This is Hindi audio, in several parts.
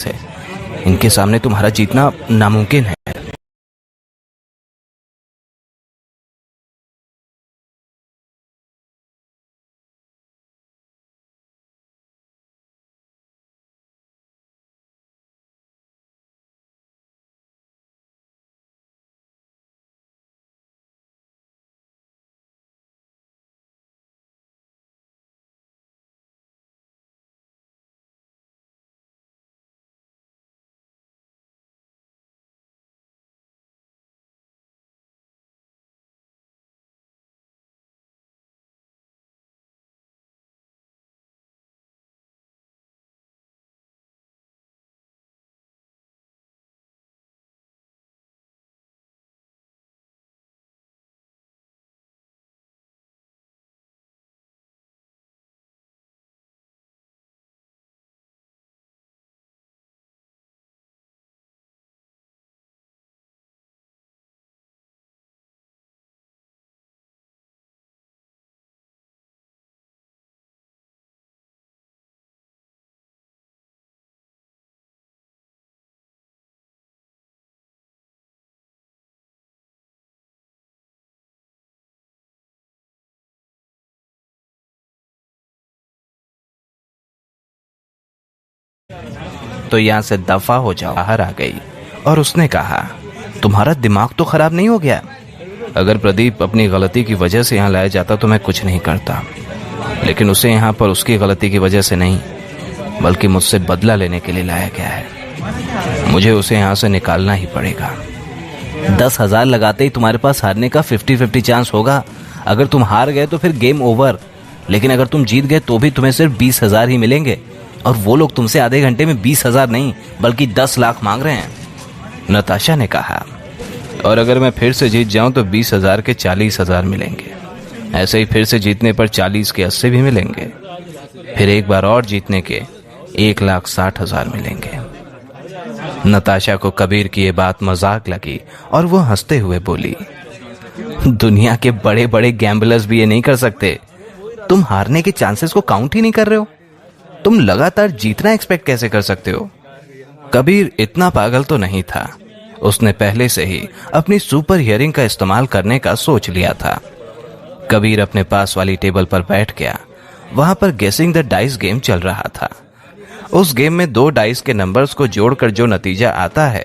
से। इनके सामने तुम्हारा जीतना नामुमकिन है। तो यहाँ से दफा हो जाओ। बाहर आ गई और उसने कहा, तुम्हारा दिमाग तो खराब नहीं हो गया? अगर प्रदीप अपनी गलती की वजह से यहाँ लाया जाता तो मैं कुछ नहीं करता, लेकिन उसे यहाँ पर उसकी गलती की वजह से नहीं बल्कि मुझसे बदला लेने के लिए लाया गया है। मुझे उसे यहाँ से निकालना ही पड़ेगा। 10,000 लगाते ही तुम्हारे पास हारने का 50-50 चांस होगा। अगर तुम हार गए तो फिर गेम ओवर, लेकिन अगर तुम जीत गए तो भी तुम्हें सिर्फ 20,000 ही मिलेंगे, और वो लोग तुमसे आधे घंटे में 20,000 नहीं बल्कि 10 लाख मांग रहे हैं। नताशा ने कहा, और अगर मैं फिर से जीत जाऊं तो 20,000 के 40,000 मिलेंगे। ऐसे ही फिर से जीतने पर 40 के 80 भी मिलेंगे। फिर एक बार और जीतने के 1,60,000 मिलेंगे। नताशा को कबीर की ये बात मजाक लगी और वो हंसते हुए बोली, दुनिया के बड़े बड़े गैम्बलर्स भी ये नहीं कर सकते। तुम हारने के चांसेस को काउंट ही नहीं कर रहे हो। तुम लगातार जीतना एक्सपेक्ट कैसे कर सकते हो? कबीर इतना पागल तो नहीं था। उसने पहले से ही अपनी सुपर हियरिंग का इस्तेमाल करने का सोच लिया था। कबीर अपने पास वाली टेबल पर बैठ गया। वहां पर गेसिंग द डाइस गेम चल रहा था। उस गेम में 2 डाइस के नंबर्स को जोड़कर जो नतीजा आता है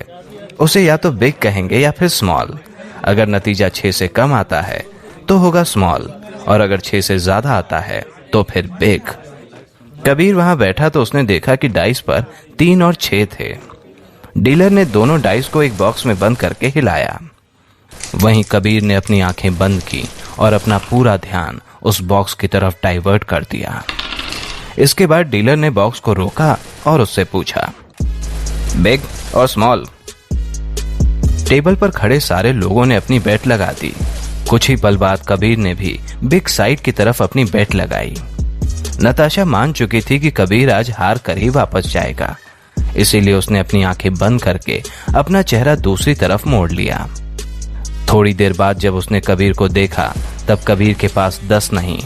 उसे या तो बिग कहेंगे या फिर स्मॉल। अगर नतीजा 6 से कम आता है तो होगा स्मॉल, और अगर 6 से ज्यादा आता है तो फिर बिग। कबीर वहां बैठा तो उसने देखा कि डाइस पर 3 और 6 थे। डीलर ने दोनों डाइस को एक बॉक्स में बंद करके हिलाया। वहीं कबीर ने अपनी आंखें बंद की और अपना पूरा ध्यान उस बॉक्स की तरफ डाइवर्ट कर दिया। इसके बाद डीलर ने बॉक्स को रोका और उससे पूछा, बिग और स्मॉल? टेबल पर खड़े सारे लोगों ने अपनी बेट लगा दी। कुछ ही पल बाद कबीर ने भी बिग साइड की तरफ अपनी बेट लगाई। नताशा मान चुकी थी कि कबीर आज हार कर ही वापस जाएगा, इसीलिए उसने अपनी आंखें बंद करके अपना चेहरा दूसरी तरफ मोड़ लिया। थोड़ी देर बाद जब उसने कबीर को देखा तब कबीर के पास 10 नहीं